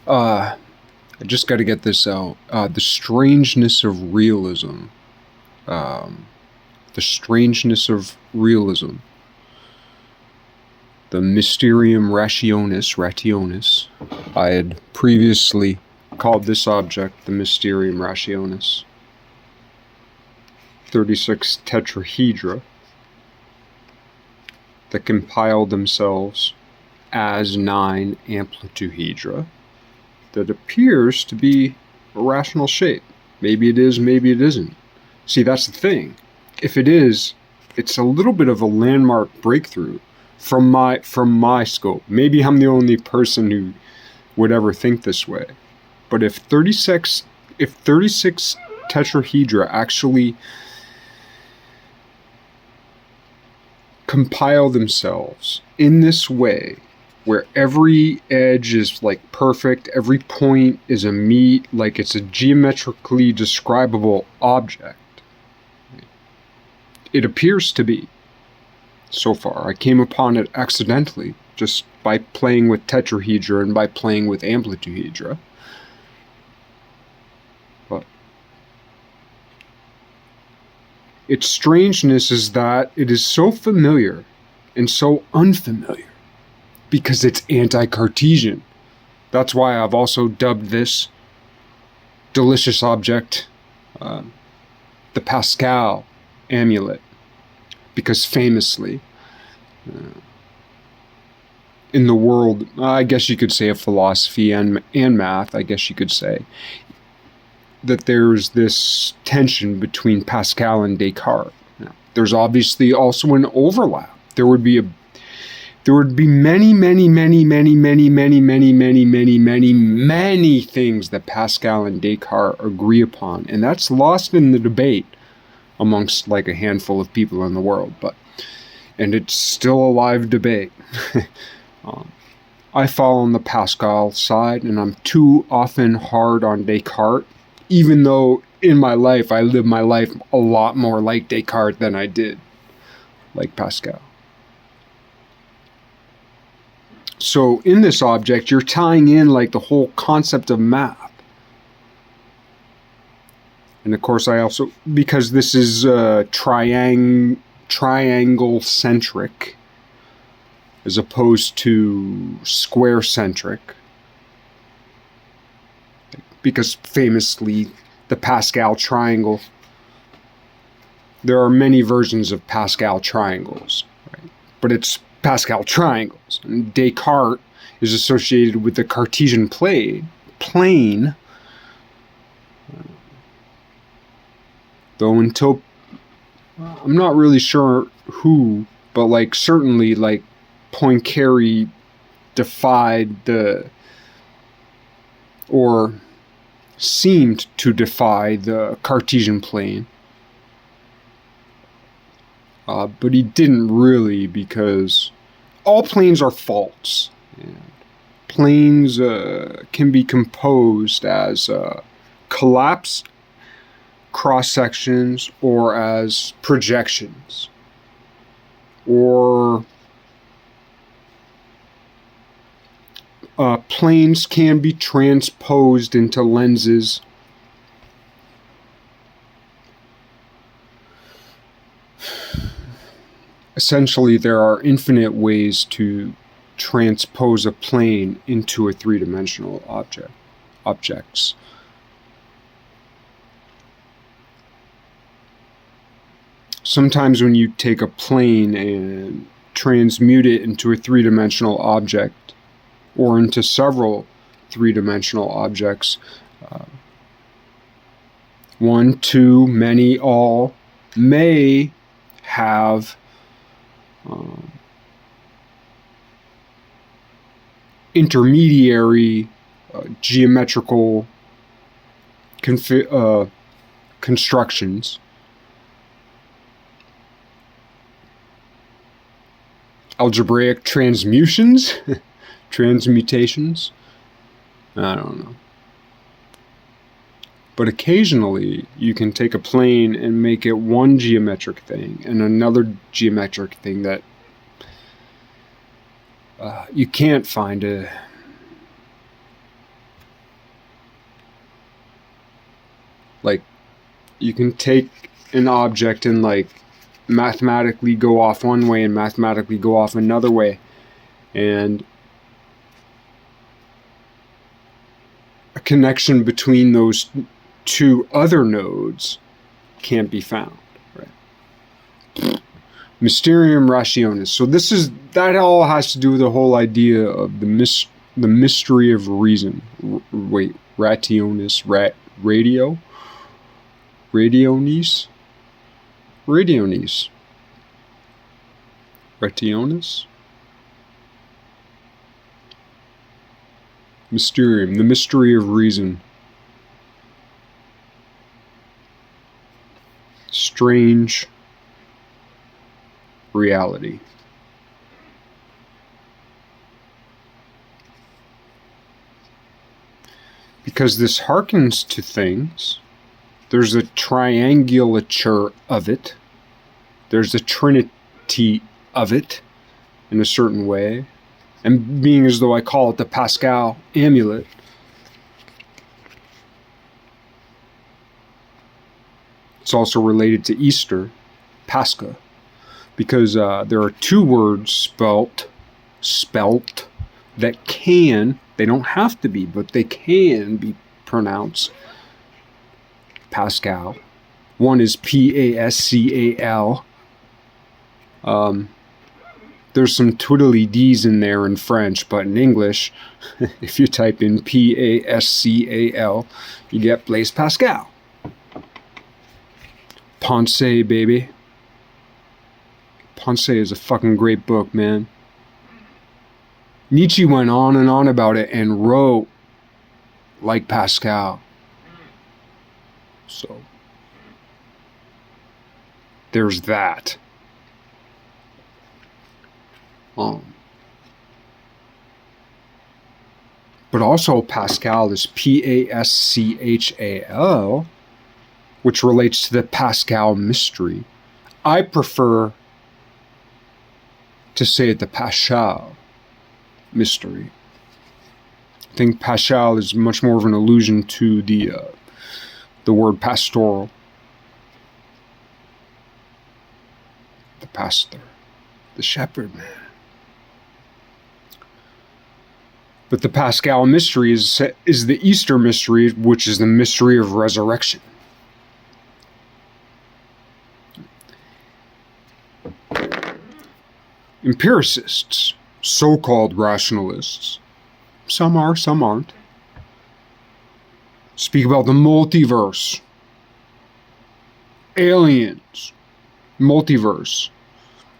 I just got to get this out. The strangeness of realism. Um, the strangeness of realism. The mysterium rationis. I had previously called this object the mysterium rationis. 36 tetrahedra that compile themselves as 9 amplituhedra that appears to be a rational shape. Maybe it is, maybe it isn't. See, that's the thing. If it is, it's a little bit of a landmark breakthrough from my scope. Maybe I'm the only person who would ever think this way. But if 36 tetrahedra actually compile themselves in this way, where every edge is like perfect, every point is a meet, like it's a geometrically describable object. It appears to be. So far, I came upon it accidentally, just by playing with tetrahedra and by playing with amplituhedra. But its strangeness is that it is so familiar and so unfamiliar, because it's anti-Cartesian. That's why I've also dubbed this delicious object the Pascal amulet, because famously, in the world, I guess you could say, of philosophy and math, I guess you could say, that there's this tension between Pascal and Descartes. There's obviously also an overlap. There would be many things that Pascal and Descartes agree upon, and that's lost in the debate amongst like a handful of people in the world, and it's still a live debate. I fall on the Pascal side, and I'm too often hard on Descartes, even though in my life I live my life a lot more like Descartes than I did like Pascal. So in this object, you're tying in like the whole concept of math. And of course, I also, because this is triangle-centric as opposed to square-centric, because famously, the Pascal triangle, there are many versions of Pascal triangles, right? But it's Pascal triangles. And Descartes is associated with the Cartesian plane, though until, I'm not really sure who, but like certainly like Poincaré defied or seemed to defy the Cartesian plane. But he didn't really, because all planes are false. And planes can be composed as collapsed cross-sections or as projections. Or planes can be transposed into lenses. Essentially, there are infinite ways to transpose a plane into a three-dimensional objects. Sometimes when you take a plane and transmute it into a three-dimensional object, or into several three-dimensional objects, one, two, many, all, may have intermediary geometrical constructions. Algebraic transmutations. I don't know. But occasionally you can take a plane and make it one geometric thing and another geometric thing that you can't find Like, you can take an object and like mathematically go off one way and mathematically go off another way, and a connection between those two other nodes can't be found, right? Mysterium rationis. So that all has to do with the whole idea of the mystery of reason. Wait, rationis, radionis, rationis. Mysterium, the mystery of reason. Strange reality. Because this harkens to things, there's a triangulature of it, there's a trinity of it in a certain way, and being as though I call it the Pascal amulet, it's also related to Easter, Pascha, because there are two words spelt that they don't have to be, but they can be pronounced Pascal. One is Pascal. There's some twiddly-dees in there in French, but in English, if you type in Pascal, you get Blaise Pascal. Pensée, baby. Pensée is a fucking great book, man. Nietzsche went on and on about it and wrote like Pascal. So, there's that. But also Pascal is Paschal, which relates to the Pascal mystery. I prefer to say the Paschal mystery. I think Paschal is much more of an allusion to the word pastoral. The pastor, the shepherd man. But the Pascal mystery is the Easter mystery, which is the mystery of resurrection. Empiricists, so-called rationalists, some are, some aren't, speak about the multiverse, aliens, multiverse,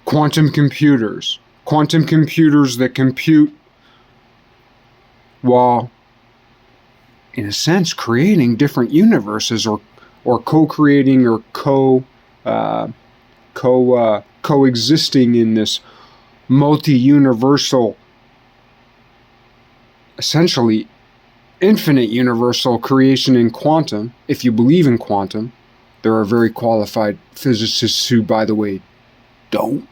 quantum computers that compute while, in a sense, creating different universes or co-creating or coexisting in this multi-universal, essentially infinite universal creation in quantum. If you believe in quantum, there are very qualified physicists who, by the way, don't.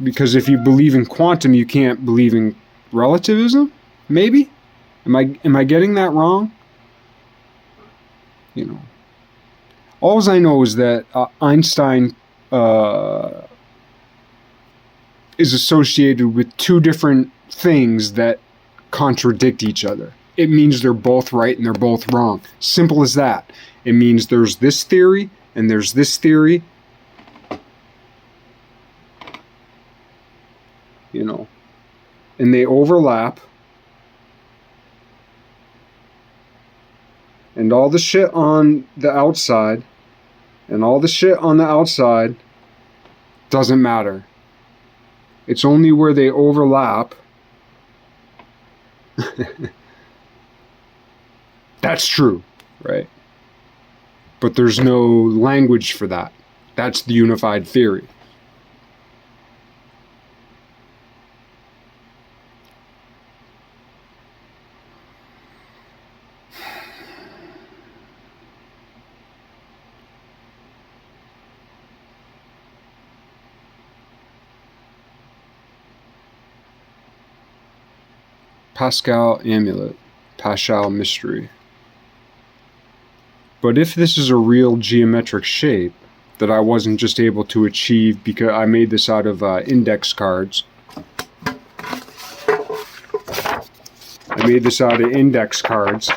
Because if you believe in quantum, you can't believe in relativism? Maybe? Am I getting that wrong? You know. All I know is that Einstein is associated with two different things that contradict each other. It means they're both right and they're both wrong. Simple as that. It means there's this theory and there's this theory. You know, and they overlap. And all the shit on the outside and all the shit on the outside doesn't matter. It's only where they overlap. That's true, right? But there's no language for that. That's the unified theory. Pascal amulet. Paschal mystery. But if this is a real geometric shape that I wasn't just able to achieve because I made this out of index cards. I made this out of index cards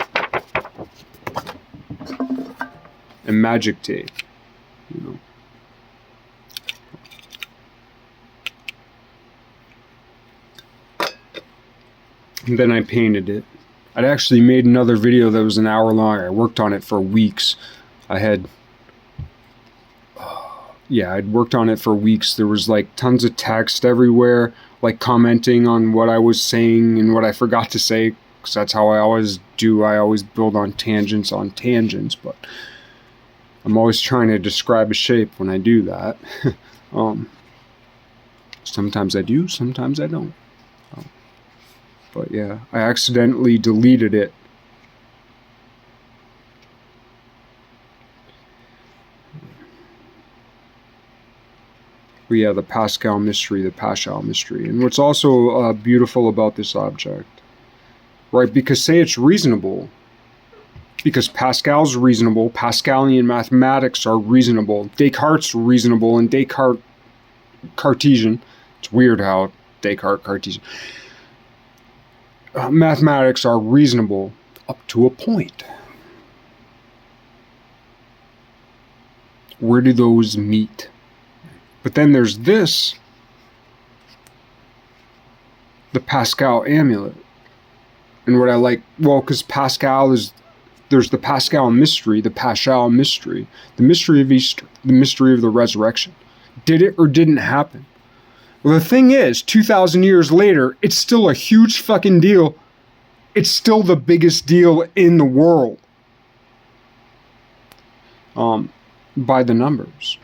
and magic tape, you know. And then I painted it. I'd actually made another video that was an hour long. I worked on it for weeks. I'd worked on it for weeks. There was like tons of text everywhere, like commenting on what I was saying and what I forgot to say, because that's how I always do. I always build on tangents, but I'm always trying to describe a shape when I do that. Sometimes I do, sometimes I don't. But yeah, I accidentally deleted it. But yeah, the Paschal mystery, the Paschal mystery. And what's also beautiful about this object, right? Because say it's reasonable, because Pascal's reasonable, Pascalian mathematics are reasonable, Descartes reasonable, and Descartes Cartesian. It's weird how Descartes Cartesian. Mathematics are reasonable up to a point. Where do those meet? But then there's this, the Pascal amulet. And what I like, well, because Pascal is, there's the Pascal mystery, the Paschal mystery, the mystery of Easter, the mystery of the resurrection. Did it or didn't happen? Well, the thing is, 2,000 years later, it's still a huge fucking deal. It's still the biggest deal in the world. By the numbers.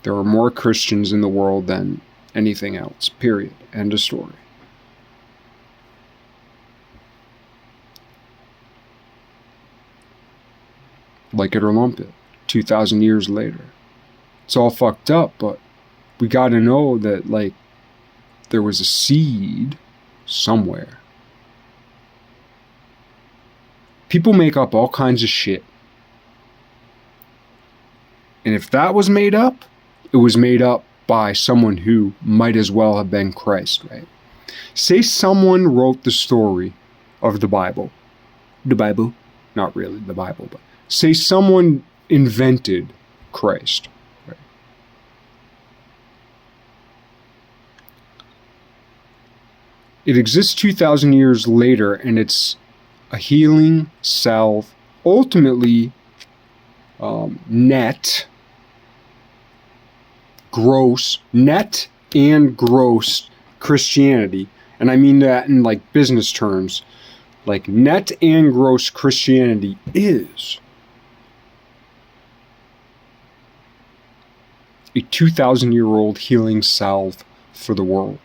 There are more Christians in the world than anything else, period. End of story. Like it or lump it, 2,000 years later. It's all fucked up, but we gotta know that, like, there was a seed somewhere. People make up all kinds of shit. And if that was made up, it was made up by someone who might as well have been Christ, right? Say someone wrote the story of the Bible. The Bible? Not really the Bible, but say someone invented Christ. Right? It exists 2,000 years later, and it's a healing salve, ultimately net and gross Christianity. And I mean that in like business terms. Like net and gross Christianity is a 2,000-year-old healing salve for the world.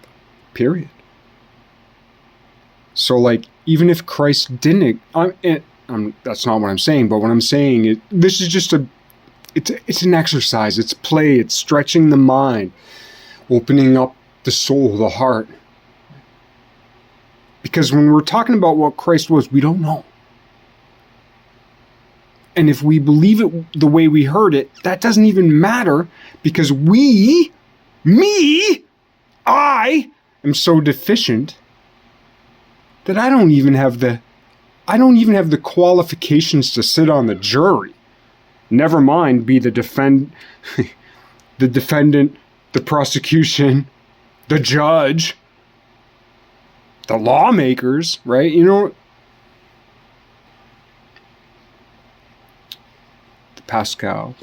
Period. So like, even if Christ didn't, that's not what I'm saying, but what I'm saying is, this is just it's an exercise, it's play, it's stretching the mind, opening up the soul, the heart. Because when we're talking about what Christ was, we don't know. And if we believe it the way we heard it, that doesn't even matter, because I am so deficient that I don't even have the qualifications to sit on the jury. Never mind be the defendant, the prosecution, the judge, the lawmakers, right? You know, the Paschal.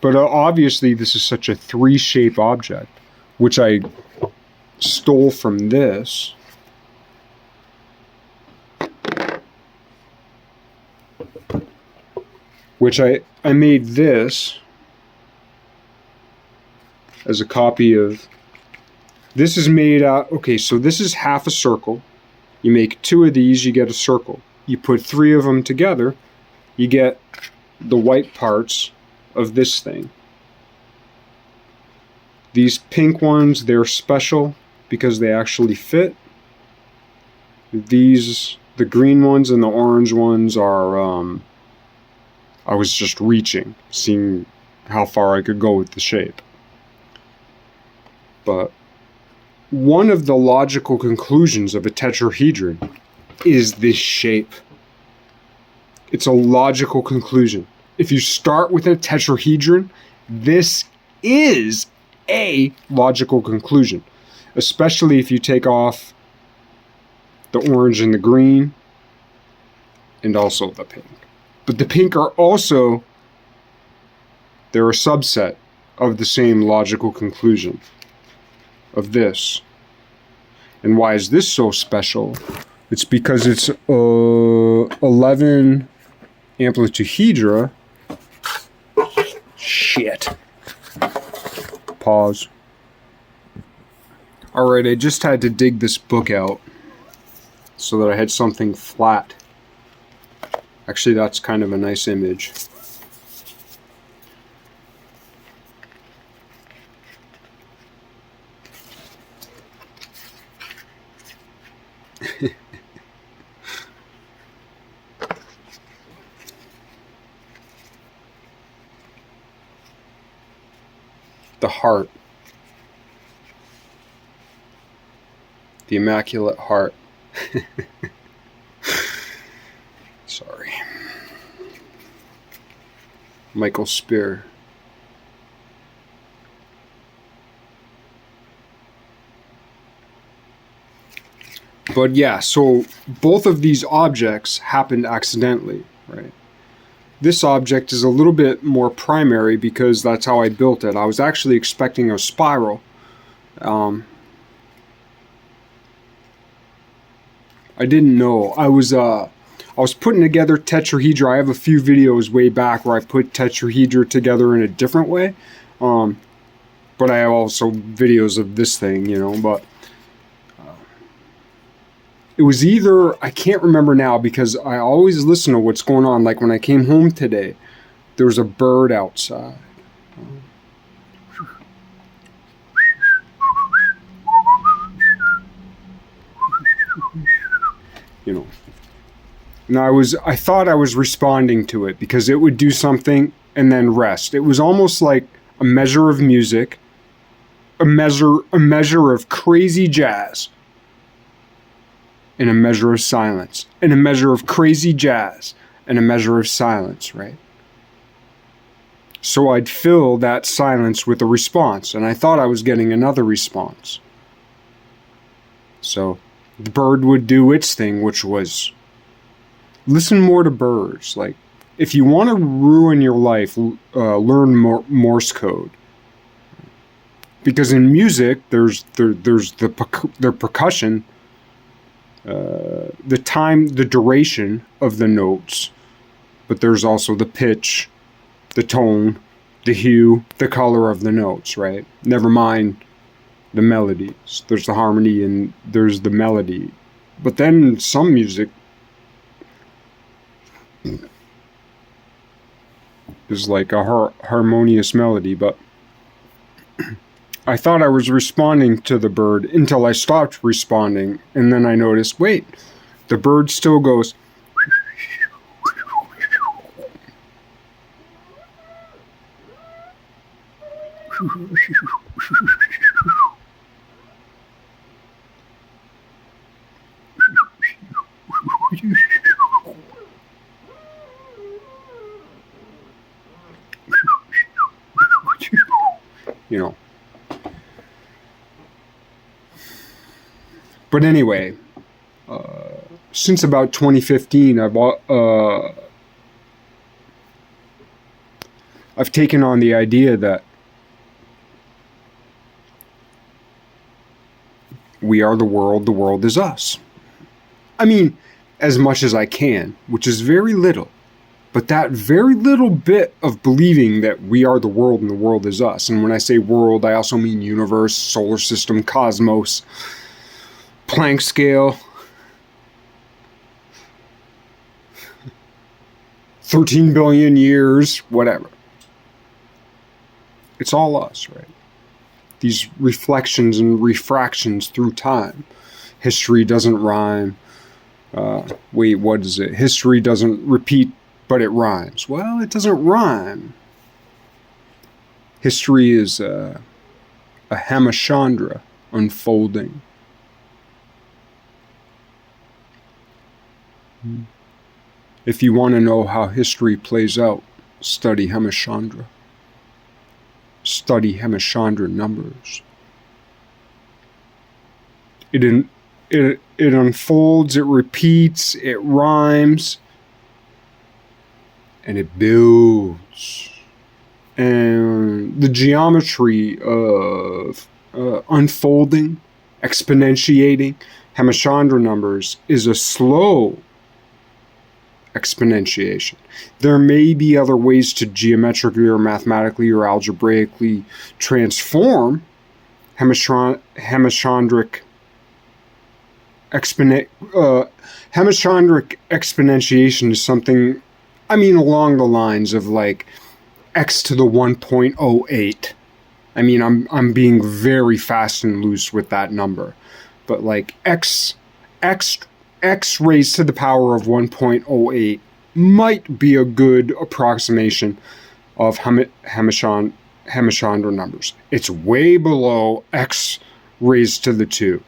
But obviously this is such a three-shape object, which I stole from this. Which I made this as a copy of. This is made out, okay, so this is half a circle. You make two of these, you get a circle. You put three of them together, you get the white parts of this thing. These pink ones, they're special because they actually fit. These The green ones and the orange ones are, I was just reaching, seeing how far I could go with the shape. But one of the logical conclusions of a tetrahedron is this shape. It's a logical conclusion. If you start with a tetrahedron, this is a logical conclusion, especially if you take off the orange and the green and also the pink. But the pink are also, they're a subset of the same logical conclusion of this. And why is this so special? It's because it's 11 amplituhedra. Shit. Pause. Alright, I just had to dig this book out so that I had something flat. Actually, that's kind of a nice image. The heart. The Immaculate Heart. Sorry. Michael Spear. But yeah, so both of these objects happened accidentally, right? This object is a little bit more primary because that's how I built it. I was actually expecting a spiral. I didn't know. I was putting together tetrahedra. I have a few videos way back where I put tetrahedra together in a different way. But I have also videos of this thing, you know, but it was either, I can't remember now because I always listen to what's going on. Like when I came home today, there was a bird outside. You know, and I thought I was responding to it because it would do something and then rest. It was almost like a measure of music, a measure of crazy jazz, and a measure of silence, and a measure of crazy jazz, and a measure of silence, right? So I'd fill that silence with a response, and I thought I was getting another response. So the bird would do its thing, which was listen more to birds. Like, if you want to ruin your life, learn Morse code. Because in music, there's the percussion, the time, the duration of the notes, but there's also the pitch, the tone, the hue, the color of the notes, right? Never mind the melodies. There's the harmony and there's the melody. But then some music is like a harmonious melody, but I thought I was responding to the bird until I stopped responding, and then I noticed, wait, the bird still goes. You know. But anyway, since about 2015, I've taken on the idea that we are the world is us. I mean, as much as I can, which is very little. But that very little bit of believing that we are the world and the world is us, and when I say world, I also mean universe, solar system, cosmos, Planck scale, 13 billion years, whatever. It's all us, right? These reflections and refractions through time. History doesn't rhyme. Wait, what is it? History doesn't repeat, but it rhymes. Well, it doesn't rhyme. History is a hemashandra unfolding. If you want to know how history plays out, study hemashandra. Study hemashandra numbers. It unfolds, it repeats, it rhymes, and it builds. And the geometry of unfolding, exponentiating hemashandra numbers is a slow exponentiation. There may be other ways to geometrically or mathematically or algebraically transform hemashandric exponentiation is something, I mean, along the lines of like x to the 1.08. I mean, I'm being very fast and loose with that number, but like x raised to the power of 1.08 might be a good approximation of hemashandra numbers. It's way below x raised to the 2,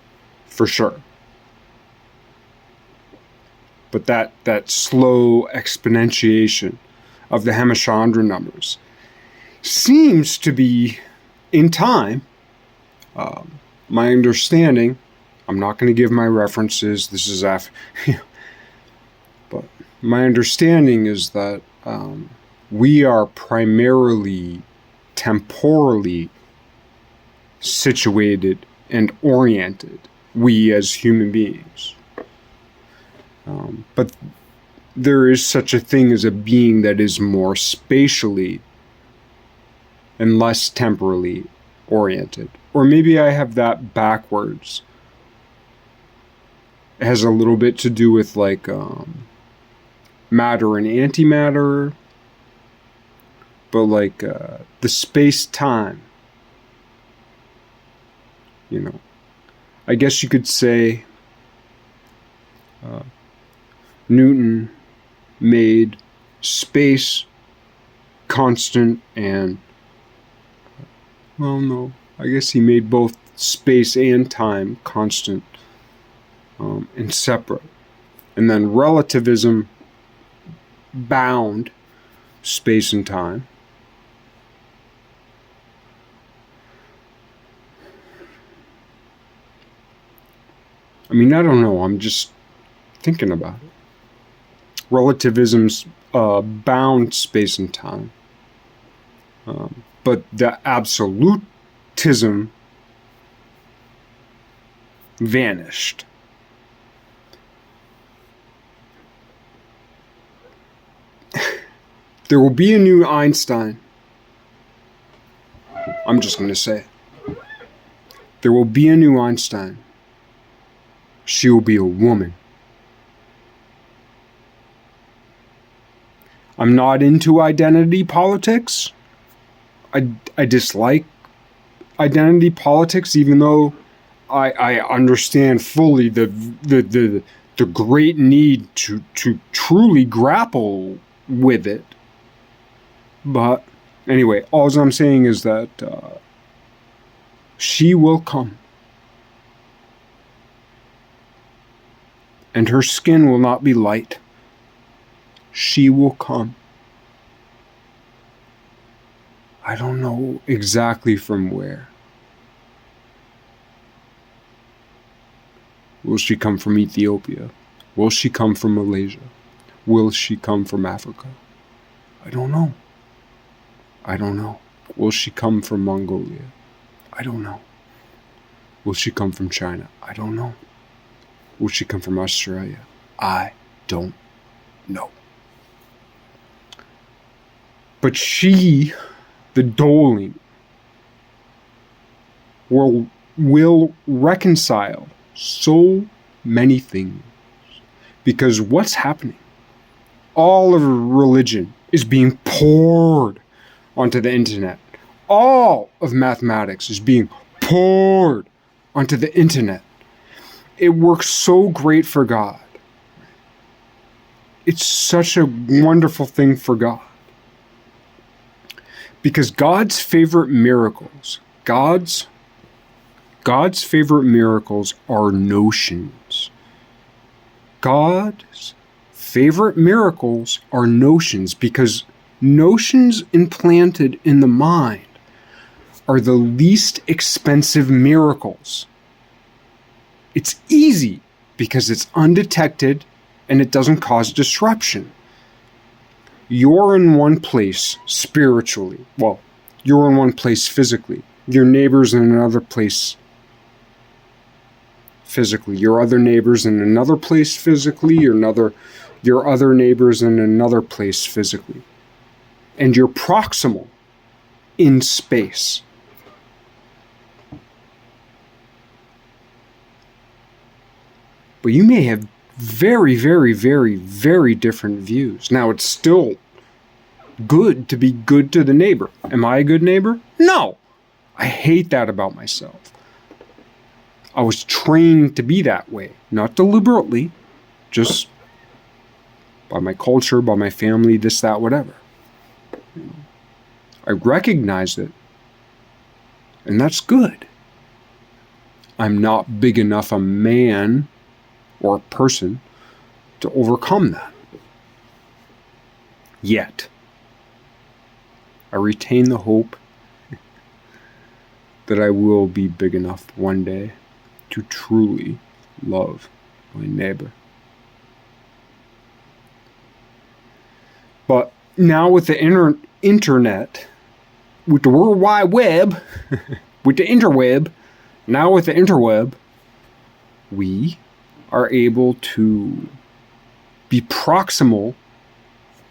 for sure. But that slow exponentiation of the hemashandra numbers seems to be, in time, my understanding, I'm not going to give my references, this is after, but my understanding is that we are primarily temporally situated and oriented, we as human beings. But there is such a thing as a being that is more spatially and less temporally oriented. Or maybe I have that backwards. It has a little bit to do with like matter and antimatter, but like the space-time. You know, I guess you could say Newton made space constant and, well, no, I guess he made both space and time constant and separate. And then relativism bound space and time. I mean, I don't know, I'm just thinking about it. Relativism's bound space and time. But the absolutism vanished. There will be a new Einstein. I'm just going to say it. There will be a new Einstein. She will be a woman. I'm not into identity politics. I dislike identity politics, even though I understand fully the great need to truly grapple with it. But anyway, all I'm saying is that she will come. And her skin will not be light. She will come. I don't know exactly from where. Will she come from Ethiopia? Will she come from Malaysia? Will she come from Africa? I don't know. I don't know. Will she come from Mongolia? I don't know. Will she come from China? I don't know. Will she come from Australia? I don't know. But she, the Doling, will reconcile so many things. Because what's happening? All of religion is being poured onto the internet. All of mathematics is being poured onto the internet. It works so great for God. It's such a wonderful thing for God. Because God's favorite miracles are notions. God's favorite miracles are notions, because notions implanted in the mind are the least expensive miracles. It's easy because it's undetected and it doesn't cause disruption. You're in one place spiritually. Well, you're in one place physically. Your neighbor's in another place physically. Your other neighbor's in another place physically. Your other neighbor's in another place physically. And you're proximal in space. But you may have very, very, very, very different views. Now, it's still good to be good to the neighbor. Am I a good neighbor? No. I hate that about myself. I was trained to be that way. Not deliberately, just by my culture, by my family, this, that, whatever. I recognize it, and that's good. I'm not big enough a man or a person to overcome that. Yet. I retain the hope that I will be big enough one day to truly love my neighbor. But now with the internet, with the World Wide Web, with the interweb, now with the interweb, we are able to be proximal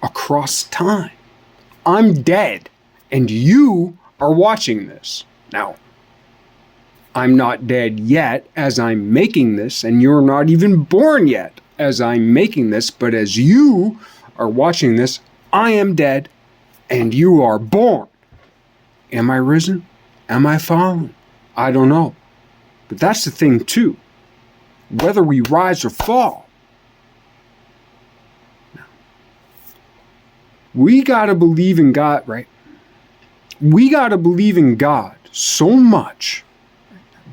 across time. I'm dead, and you are watching this. Now, I'm not dead yet as I'm making this, and you're not even born yet as I'm making this, but as you are watching this, I am dead, and you are born. Am I risen? Am I fallen? I don't know. But that's the thing, too. Whether we rise or fall, we got to believe in God, right? We got to believe in God so much.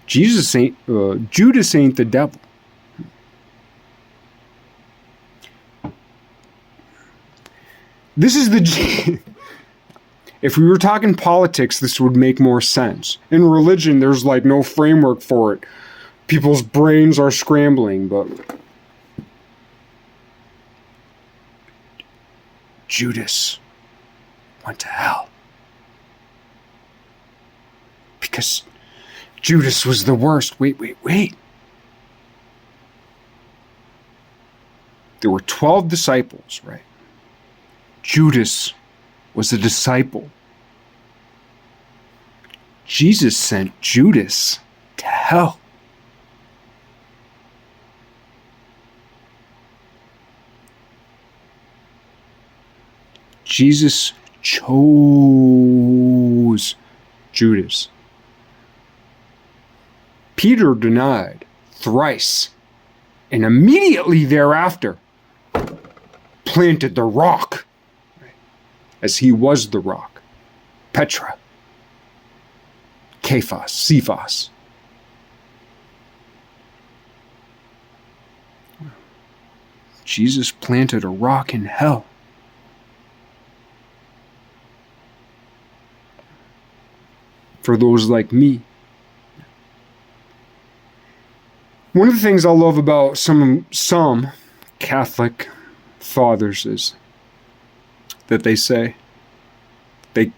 Judas ain't the devil. This is the... If we were talking politics, this would make more sense. In religion, there's like no framework for it. People's brains are scrambling, but Judas went to hell. Because Judas was the worst. Wait. There were 12 disciples, right? Judas was a disciple. Jesus sent Judas to hell. Jesus chose Judas. Peter denied thrice, and immediately thereafter planted the rock, as he was the rock. Petra, Cephas. Jesus planted a rock in hell. For those like me. One of the things I love about some Catholic fathers is that they say they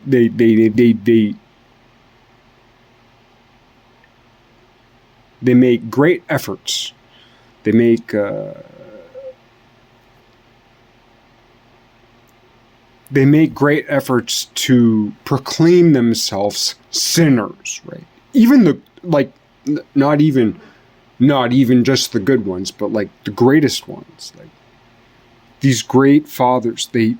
make great efforts. They make great efforts to proclaim themselves sinners, right? Even not even just the good ones, but like the greatest ones. Like these great fathers, they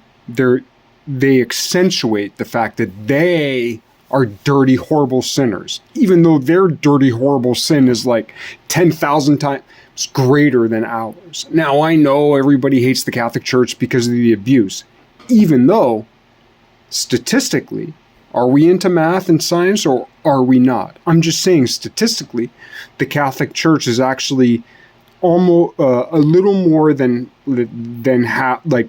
accentuate the fact that they are dirty, horrible sinners, even though their dirty, horrible sin is like 10,000 times greater than ours. Now, I know everybody hates the Catholic Church because of the abuse, even though, statistically, are we into math and science or are we not? I'm just saying, statistically, the Catholic Church is actually almost a little more than half, like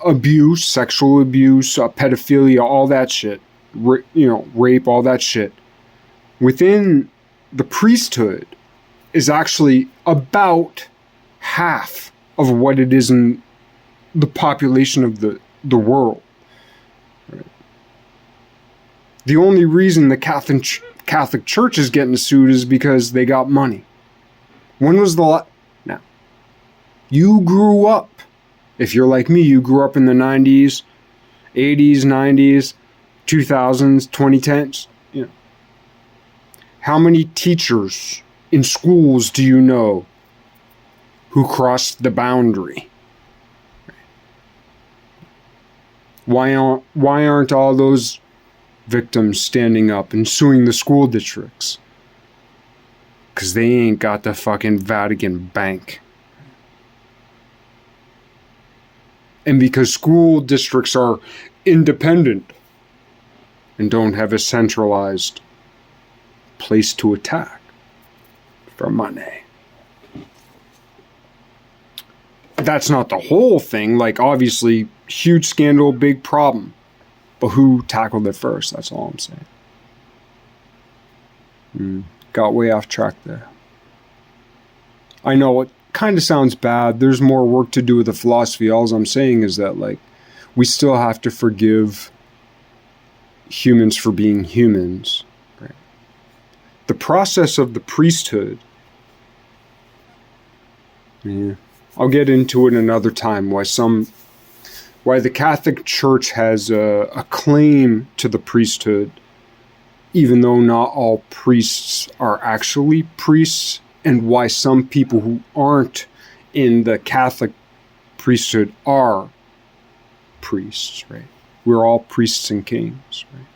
abuse, sexual abuse, pedophilia, all that shit, rape, all that shit. Within the priesthood is actually about half of what it is in the population of the world. Right? The only reason the Catholic Church is getting sued is because they got money. When was the last? Now, you grew up. If you're like me, you grew up in the 90s, 80s, 90s, 2000s, 2010s. You know. How many teachers in schools do you know who crossed the boundary? Why aren't all those victims standing up and suing the school districts? Because they ain't got the fucking Vatican Bank. And because school districts are independent and don't have a centralized place to attack for money. That's not the whole thing. Like, obviously, huge scandal, big problem. But who tackled it first? That's all I'm saying. Got way off track there. I know it kind of sounds bad. There's more work to do with the philosophy. All I'm saying is that, like, we still have to forgive humans for being humans. Right? The process of the priesthood, I'll get into it another time, why the Catholic Church has a claim to the priesthood, even though not all priests are actually priests, and why some people who aren't in the Catholic priesthood are priests, right? We're all priests and kings, right?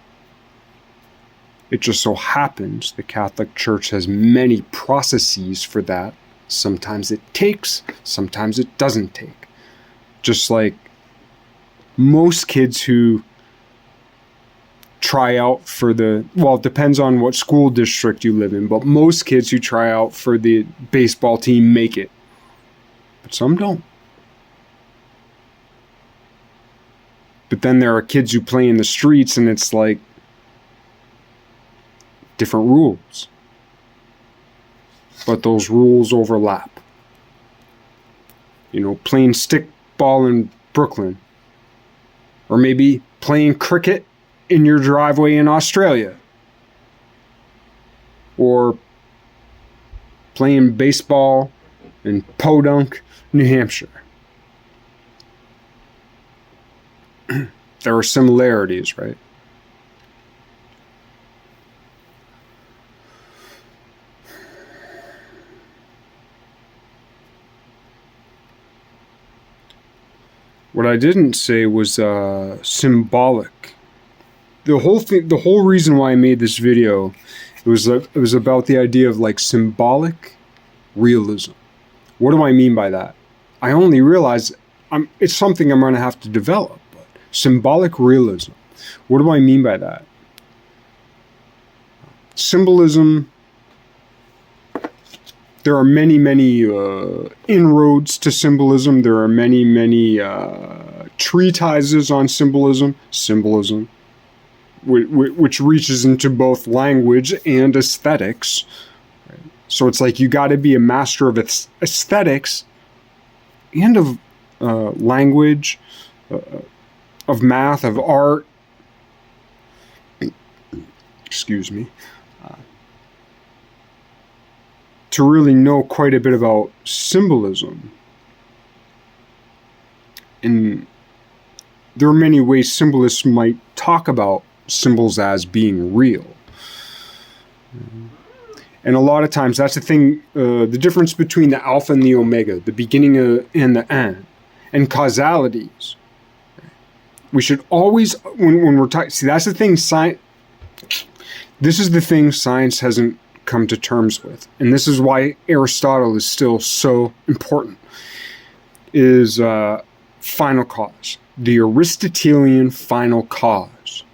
It just so happens the Catholic Church has many processes for that. Sometimes it takes, sometimes it doesn't take. Just like most kids who try out for it depends on what school district you live in, but most kids who try out for the baseball team make it. But some don't. But then there are kids who play in the streets and it's like different rules. But those rules overlap. You know, playing stickball in Brooklyn. Or maybe playing cricket in your driveway in Australia. Or playing baseball in Podunk, New Hampshire. There are similarities, right? What I didn't say was symbolic. The whole reason why I made this video, it was about the idea of like symbolic realism. What do I mean by that? I only realize it's something I'm going to have to develop. But symbolic realism. What do I mean by that? Symbolism. There are many inroads to symbolism. There are many treatises on symbolism, which reaches into both language and aesthetics. Right? So it's like you got to be a master of aesthetics and of language, of math, of art. Excuse me. To really know quite a bit about symbolism. And there are many ways symbolists might talk about symbols as being real. And a lot of times that's the thing, the difference between the alpha and the omega, the beginning and the end, and causalities. We should always, when we're talking, see, that's the thing, this is the thing science hasn't come to terms with. And this is why Aristotle is still so important, is final cause. The Aristotelian final cause.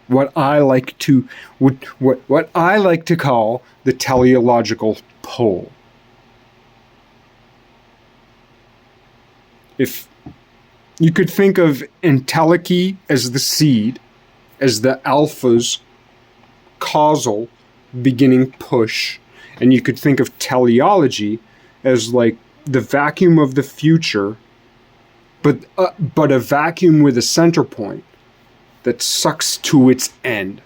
What I like to call the teleological pole. If you could think of entelechy as the seed, as the alpha's causal beginning push, and you could think of teleology as like the vacuum of the future, but a vacuum with a center point that sucks to its end.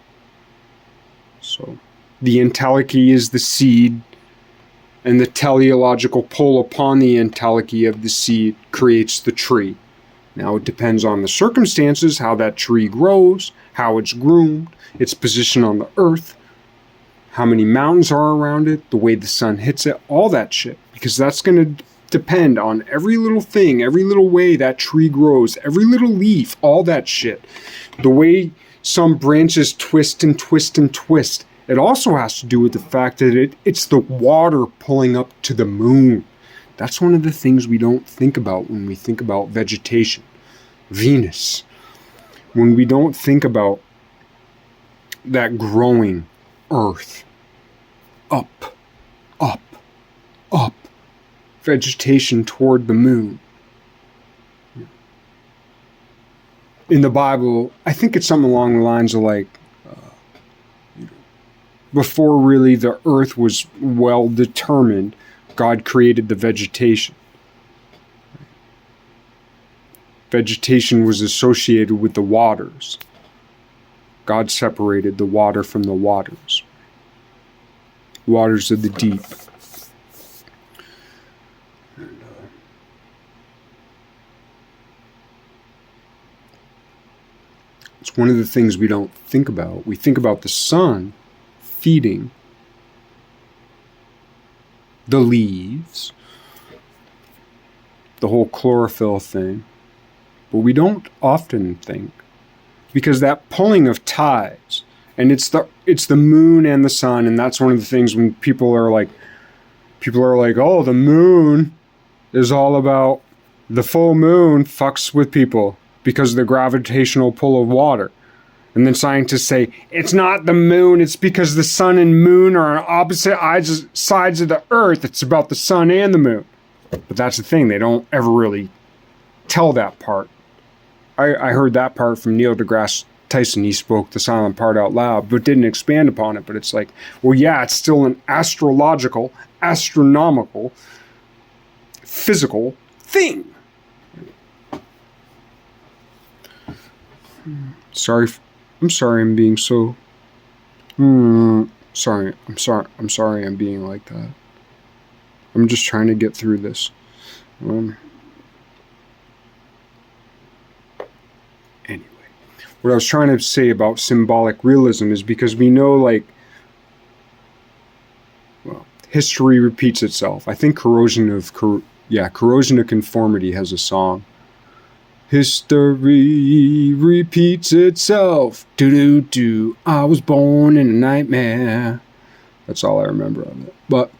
So the entelechy is the seed, and the teleological pull upon the entelechy of the seed creates the tree. Now it depends on the circumstances, how that tree grows, how it's groomed, its position on the earth, how many mountains are around it, the way the sun hits it, all that shit. Because that's going to depend on every little thing, every little way that tree grows, every little leaf, all that shit. The way some branches twist and twist and twist. It also has to do with the fact that it's the water pulling up to the moon. That's one of the things we don't think about when we think about vegetation. Venus. When we don't think about that growing earth. Up, up, up. Vegetation toward the moon. In the Bible, I think it's something along the lines of like, before really the earth was well determined, God created the vegetation. Vegetation was associated with the waters. God separated the water from the waters. Waters of the deep. It's one of the things we don't think about. We think about the sun feeding the leaves, the whole chlorophyll thing, but we don't often think, because that pulling of tides, and it's the moon and the sun, and that's one of the things when people are like, oh, the moon is all about, the full moon fucks with people because of the gravitational pull of water. And then scientists say, it's not the moon, it's because the sun and moon are on opposite sides of the earth. It's about the sun and the moon. But that's the thing, they don't ever really tell that part. I heard that part from Neil deGrasse Tyson. He spoke the silent part out loud, but didn't expand upon it. But it's like, well, yeah, it's still an astrological, astronomical, physical thing. I'm sorry I'm being so... Sorry I'm being like that. I'm just trying to get through this. Anyway. What I was trying to say about symbolic realism is because we know, like... Well, history repeats itself. I think Corrosion of Conformity has a song. History repeats itself. Do-do-do. I was born in a nightmare. That's all I remember of it. But,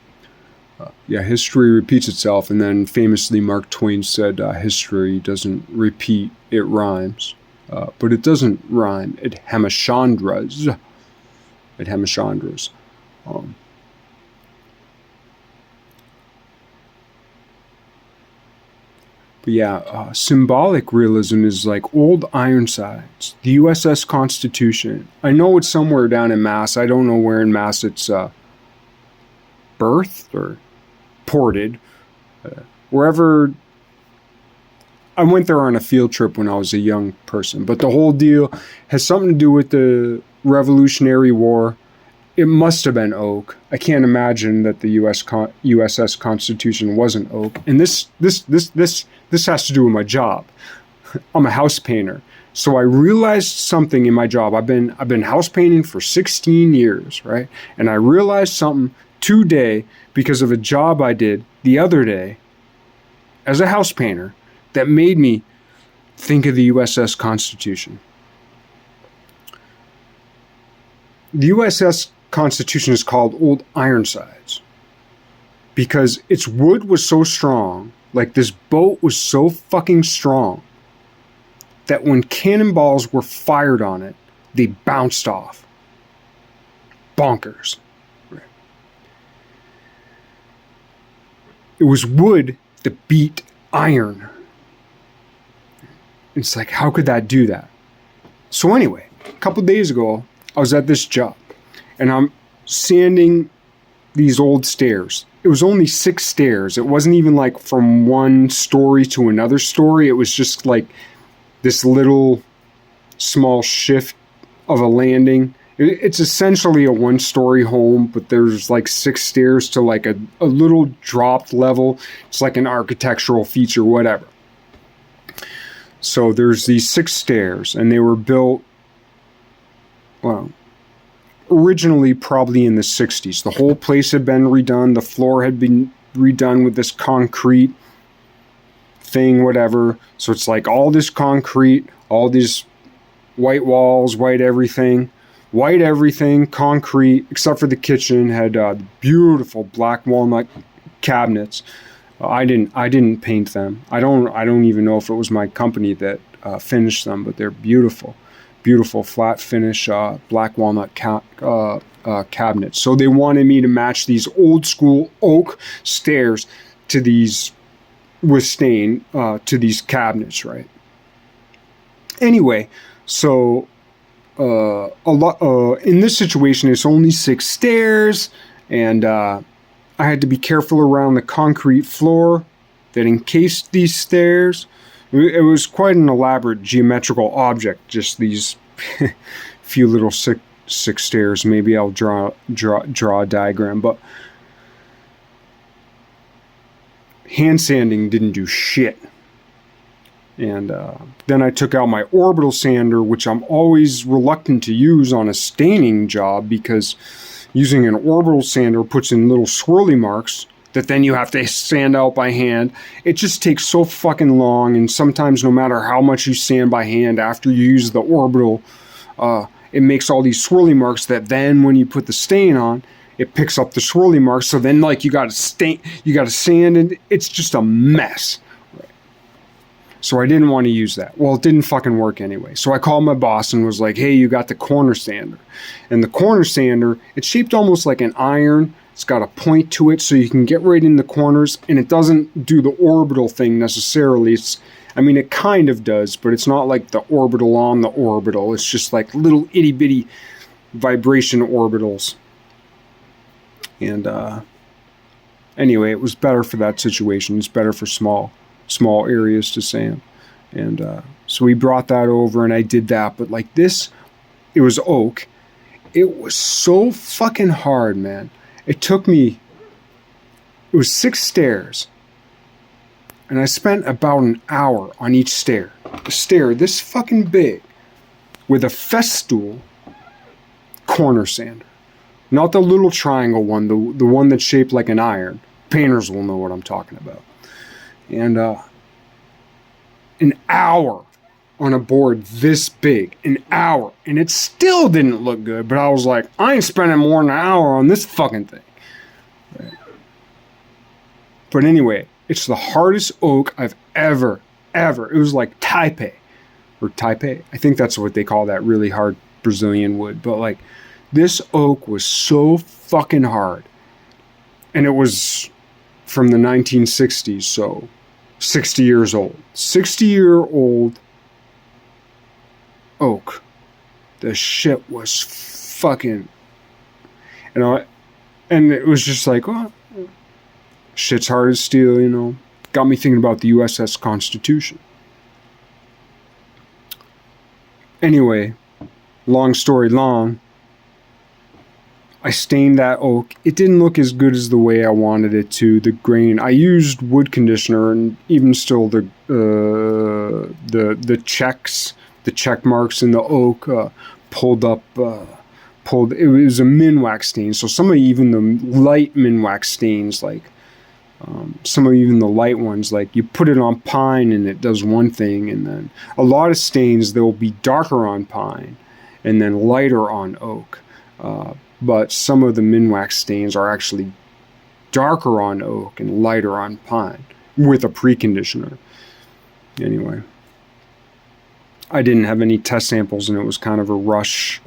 history repeats itself. And then famously Mark Twain said, history doesn't repeat, it rhymes. But it doesn't rhyme. It hemichandras. But yeah, symbolic realism is like old Ironsides, the USS Constitution. I know it's somewhere down in Mass. I don't know where in Mass it's birthed or ported. Wherever. I went there on a field trip when I was a young person. But the whole deal has something to do with the Revolutionary War. It must have been oak. I can't imagine that the USS Constitution wasn't oak. And this has to do with my job. I'm a house painter. So I realized something in my job. I've been house painting for 16 years, right? And I realized something today because of a job I did the other day as a house painter that made me Think of the USS Constitution. The USS Constitution is called Old Ironsides because its wood was so strong, like this boat was so fucking strong, that when cannonballs were fired on it, they bounced off. Bonkers. Right. It was wood that beat iron. It's like, how could that do that? So anyway, a couple days ago, I was at this job, and I'm sanding these old stairs. It was only 6 stairs. It wasn't even like from one story to another story. It was just like this little small shift of a landing. It's essentially a 1-story home, but there's like 6 stairs to like a little dropped level. It's like an architectural feature, whatever. So there's these 6 stairs, and they were built, well, originally probably in the 60s. The whole place had been redone. The floor had been redone with this concrete thing, whatever. So it's like all this concrete, all these white walls, white everything, concrete, except for the kitchen had beautiful black walnut cabinets. I didn't paint them. I don't even know if it was my company that finished them, but they're beautiful flat finish black walnut cabinets. So they wanted me to match these old school oak stairs to these with stain to these cabinets, right? Anyway, so in this situation, it's only 6 stairs, and I had to be careful around the concrete floor that encased these stairs. It was quite an elaborate geometrical object, just these few little six stairs. Maybe I'll draw a diagram, but hand sanding didn't do shit. And then I took out my orbital sander, which I'm always reluctant to use on a staining job because using an orbital sander puts in little swirly marks that then you have to sand out by hand. It just takes so fucking long, and sometimes no matter how much you sand by hand after you use the orbital, it makes all these swirly marks that then when you put the stain on, it picks up the swirly marks. So then like you gotta sand, and it's just a mess. So I didn't want to use that. Well, it didn't fucking work anyway. So I called my boss and was like, hey, you got the corner sander. And the corner sander, it's shaped almost like an iron. It's got a point to it so you can get right in the corners, and it doesn't do the orbital thing necessarily. It kind of does, but it's not like the orbital on the orbital. It's just like little itty bitty vibration orbitals. And anyway, it was better for that situation. It's better for small areas to sand. And so we brought that over, and I did that. But like this, it was oak. It was so fucking hard, man. It was 6 stairs, and I spent about an hour on each stair. A stair this fucking big with a festool corner sander. Not the little triangle one, the one that's shaped like an iron. Painters will know what I'm talking about. And an hour on a board this big, an hour, and it still didn't look good, but I was like, I ain't spending more than an hour on this fucking thing. Right. But anyway, it's the hardest oak I've ever, it was like Taipei. I think that's what they call that really hard Brazilian wood. But like, this oak was so fucking hard. And it was from the 1960s, so 60 years old. 60-year-old oak. The shit was fucking, and it was just like, oh, shit's hard as steel, Got me thinking about the USS Constitution. Anyway, long story long, I stained that oak. It didn't look as good as the way I wanted it to. The grain, I used wood conditioner, and even still the check marks in the oak pulled. It was a minwax stain. So some of even the light minwax stains, like Some of even the light ones, like you put it on pine and it does one thing, and then a lot of stains, they'll be darker on pine and then lighter on oak. But some of the Minwax stains are actually darker on oak and lighter on pine with a preconditioner. Anyway, I didn't have any test samples, and it was kind of a rush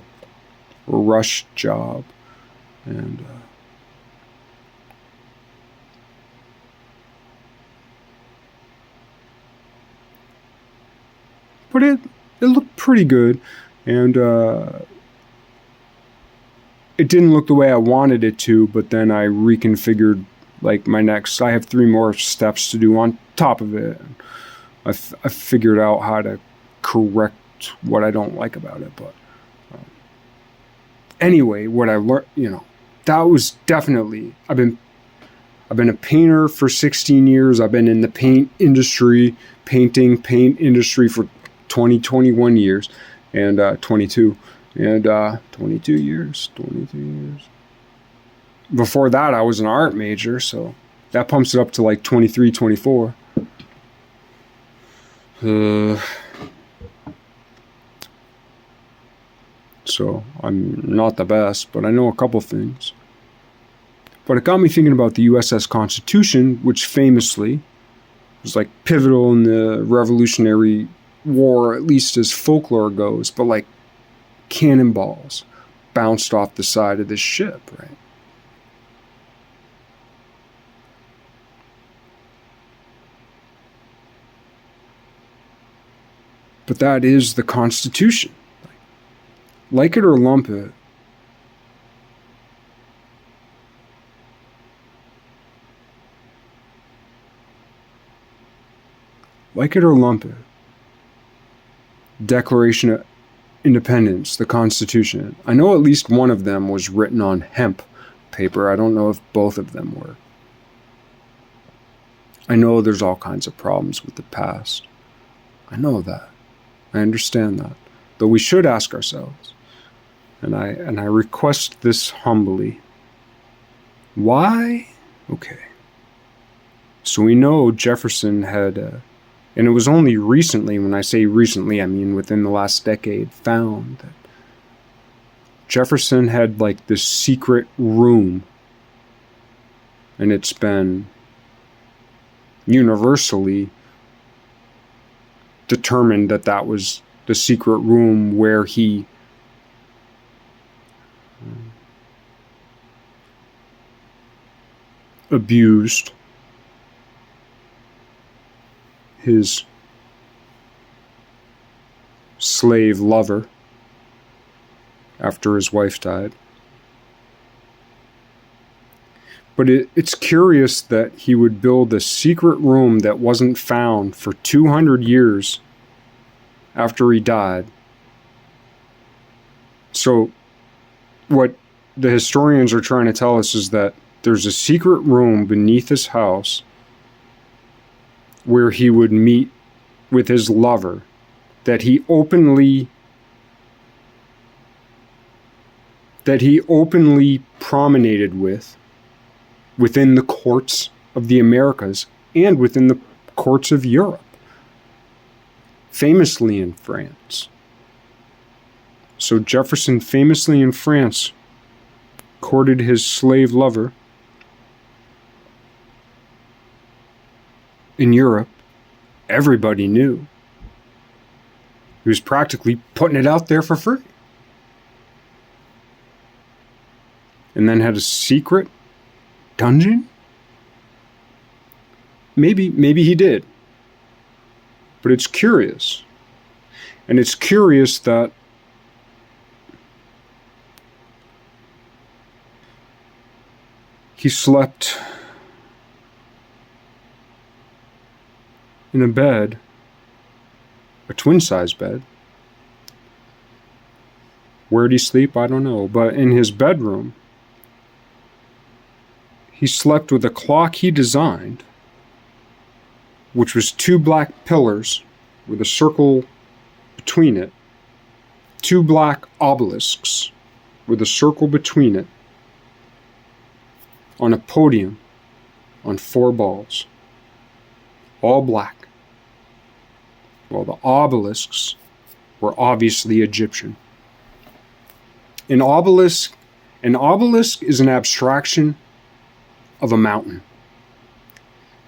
job. And but it looked pretty good, and it didn't look the way I wanted it to, but then I reconfigured, like, I have 3 more steps to do on top of it. I figured out how to correct what I don't like about it, but anyway, what I learned, that was definitely, I've been a painter for 16 years. I've been in the paint industry for 21 years, and 22 years. Before that, I was an art major, so that pumps it up to like 23, 24. So I'm not the best, but I know a couple things. But it got me thinking about the USS Constitution, which famously was like pivotal in the Revolutionary War, at least as folklore goes, but like cannonballs bounced off the side of this ship, right? But that is the Constitution. Like it or lump it, Declaration of Independence, the Constitution. I know at least one of them was written on hemp paper. I don't know if both of them were. I know there's all kinds of problems with the past. I know that. I understand that. Though we should ask ourselves, and I request this humbly, why? Okay. So we know Jefferson had, and it was only recently, when I say recently, I mean within the last decade, found that Jefferson had like this secret room, and it's been universally determined that that was the secret room where he abused his slave lover after his wife died. But it's curious that he would build a secret room that wasn't found for 200 years after he died. So what the historians are trying to tell us is that there's a secret room beneath his house where he would meet with his lover that he openly promenaded with within the courts of the Americas and within the courts of Europe, famously in France. So Jefferson famously in France courted his slave lover. In Europe, everybody knew. He was practically putting it out there for free. And then had a secret dungeon? Maybe he did. But it's curious. And it's curious that he slept in a bed, a twin-size bed. Where did he sleep? I don't know. But in his bedroom, he slept with a clock he designed, which was 2 black pillars with a circle between it, 2 black obelisks with a circle between it, on a podium on 4 balls, all black. Well, the obelisks were obviously Egyptian. An obelisk is an abstraction of a mountain,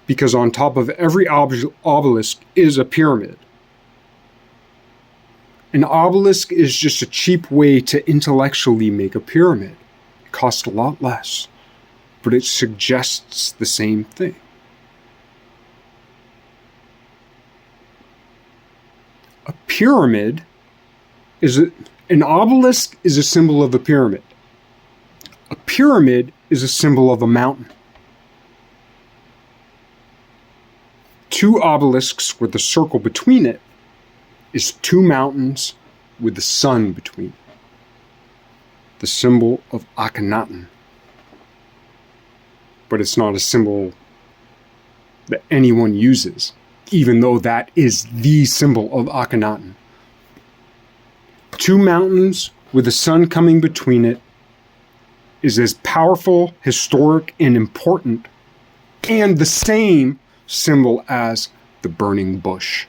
because on top of every obelisk is a pyramid. An obelisk is just a cheap way to intellectually make a pyramid. It costs a lot less, but it suggests the same thing. A pyramid an obelisk is a symbol of a pyramid. A pyramid is a symbol of a mountain. 2 obelisks with a circle between it is 2 mountains with the sun between. The symbol of Akhenaten. But it's not a symbol that anyone uses, even though that is the symbol of Akhenaten. 2 mountains with the sun coming between it is as powerful, historic, and important, and the same symbol as the burning bush.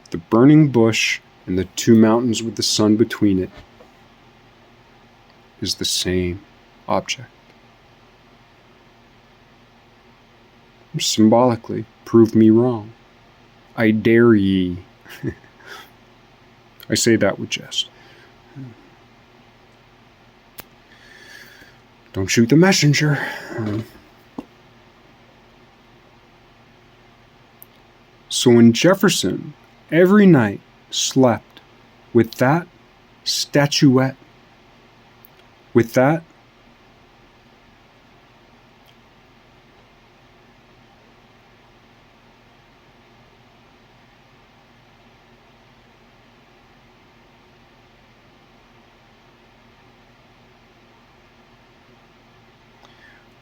The burning bush and the 2 mountains with the sun between it is the same object. Symbolically, prove me wrong. I dare ye. I say that with jest. Don't shoot the messenger. So when Jefferson every night slept with that statuette, with that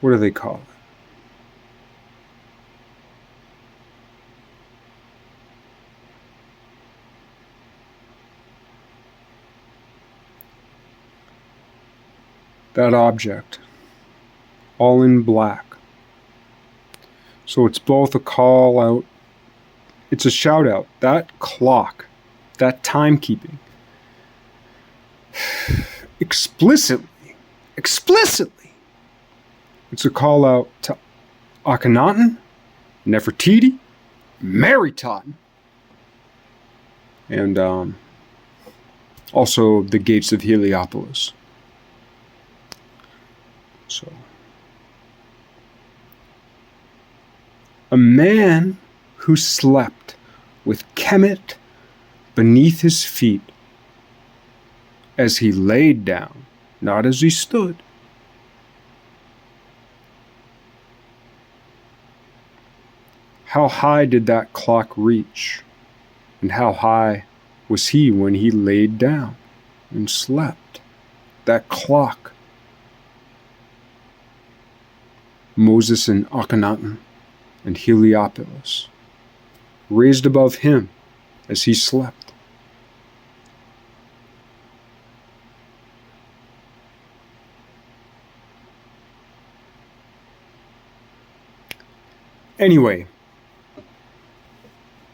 what do they call it? That object, all in black. So it's both a call out, it's a shout out. That clock, that timekeeping, explicitly, it's a call out to Akhenaten, Nefertiti, Meritaten, and also the gates of Heliopolis. So, a man who slept with Kemet beneath his feet as he laid down, not as he stood. How high did that clock reach? And how high was he when he laid down and slept? That clock. Moses and Akhenaten and Heliopolis, raised above him as he slept. Anyway,